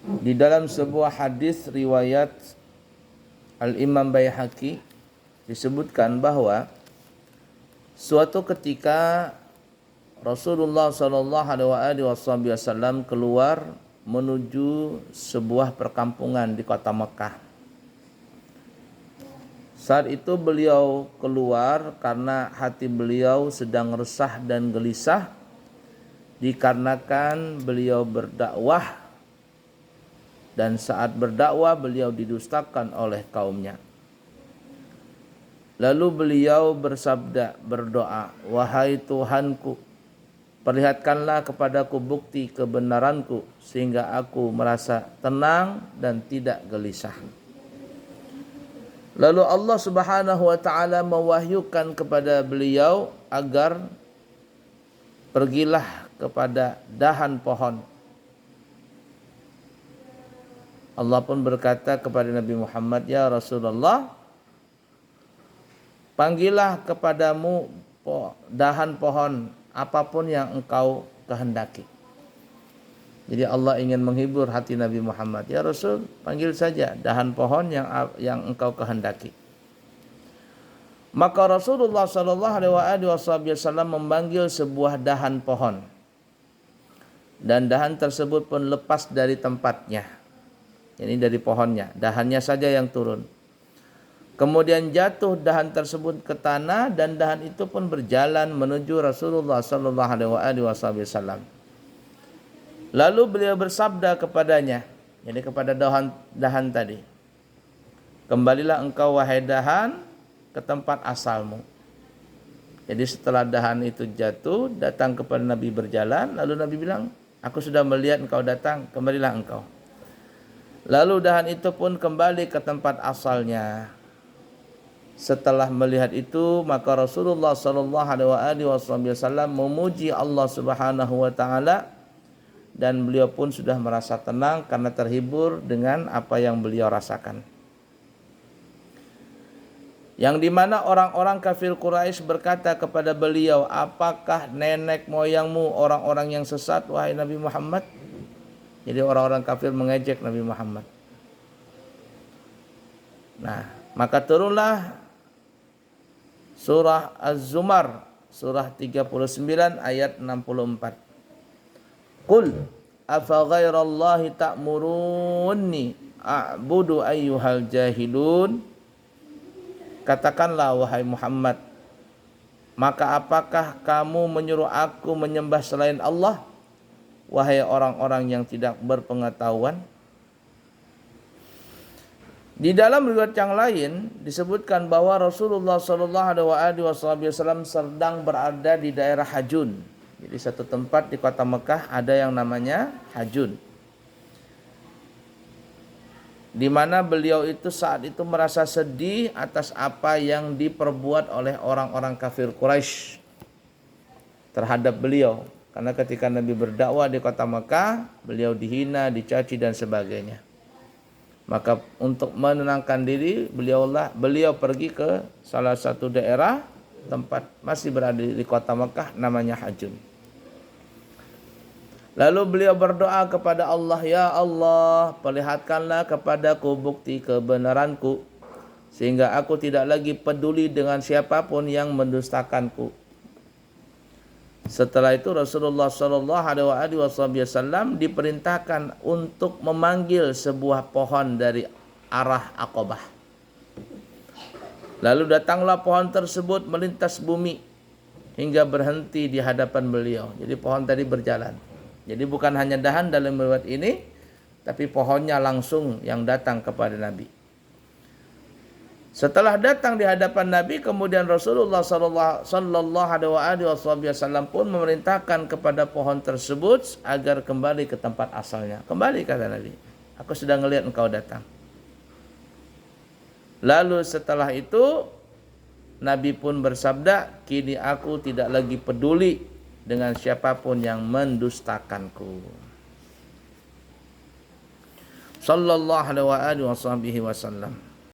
Di dalam sebuah hadis riwayat Al-Imam Baihaqi disebutkan bahwa suatu ketika Rasulullah SAW keluar menuju sebuah perkampungan di kota Mekah. Saat itu beliau keluar karena hati beliau sedang resah dan gelisah dikarenakan beliau berdakwah, dan saat berdakwah beliau didustakan oleh kaumnya. Lalu beliau bersabda, berdoa, "Wahai Tuhanku, perlihatkanlah kepadaku bukti kebenaranku sehingga aku merasa tenang dan tidak gelisah." Lalu Allah Subhanahu wa taala mewahyukan kepada beliau agar pergilah kepada dahan pohon. Allah pun berkata kepada Nabi Muhammad, "Ya Rasulullah, panggillah kepadamu dahan pohon apapun yang engkau kehendaki." Jadi Allah ingin menghibur hati Nabi Muhammad. "Ya Rasul, panggil saja dahan pohon yang engkau kehendaki." Maka Rasulullah SAW memanggil sebuah dahan pohon, dan dahan tersebut pun lepas dari tempatnya. Ini dari pohonnya, dahannya saja yang turun. Kemudian jatuh dahan tersebut ke tanah, dan dahan itu pun berjalan menuju Rasulullah SAW. Lalu beliau bersabda kepadanya, jadi kepada dahan tadi, "Kembalilah engkau wahai dahan ke tempat asalmu." Jadi setelah dahan itu jatuh, datang kepada Nabi berjalan, lalu Nabi bilang, "Aku sudah melihat engkau datang, kembalilah engkau." Lalu dahan itu pun kembali ke tempat asalnya. Setelah melihat itu, maka Rasulullah SAW memuji Allah Subhanahu wa taala, dan beliau pun sudah merasa tenang karena terhibur dengan apa yang beliau rasakan. Yang dimana orang-orang kafir Quraisy berkata kepada beliau, "Apakah nenek moyangmu orang-orang yang sesat, wahai Nabi Muhammad?" Jadi orang-orang kafir mengejek Nabi Muhammad. Nah, maka turunlah surah Az-Zumar, surah 39 ayat 64. "Qul afa ghairallahi ta'murunni a'budu ayyuhal jahilun." Katakanlah wahai Muhammad, maka apakah kamu menyuruh aku menyembah selain Allah, wahai orang-orang yang tidak berpengetahuan? Di dalam riwayat yang lain disebutkan bahwa Rasulullah SAW sedang berada di daerah Hajun. Jadi satu tempat di kota Mekah ada yang namanya Hajun, di mana beliau itu saat itu merasa sedih atas apa yang diperbuat oleh orang-orang kafir Quraisy terhadap beliau. Karena ketika Nabi berdakwah di kota Mekah, beliau dihina, dicaci dan sebagainya. Maka untuk menenangkan diri, beliau pergi ke salah satu daerah tempat masih berada di kota Mekah namanya Hajun. Lalu beliau berdoa kepada Allah, "Ya Allah, perlihatkanlah kepadaku bukti kebenaranku sehingga aku tidak lagi peduli dengan siapapun yang mendustakanku." Setelah itu Rasulullah SAW diperintahkan untuk memanggil sebuah pohon dari arah Aqabah. Lalu datanglah pohon tersebut melintas bumi hingga berhenti di hadapan beliau. Jadi pohon tadi berjalan. Jadi bukan hanya dahan dalam riwayat ini, tapi pohonnya langsung yang datang kepada Nabi. Setelah datang di hadapan Nabi, kemudian Rasulullah SAW pun memerintahkan kepada pohon tersebut agar kembali ke tempat asalnya. "Kembali," kata Nabi, "aku sudah melihat engkau datang." Lalu setelah itu Nabi pun bersabda, "Kini aku tidak lagi peduli dengan siapapun yang mendustakanku." Sallallahu alaihi wasallam.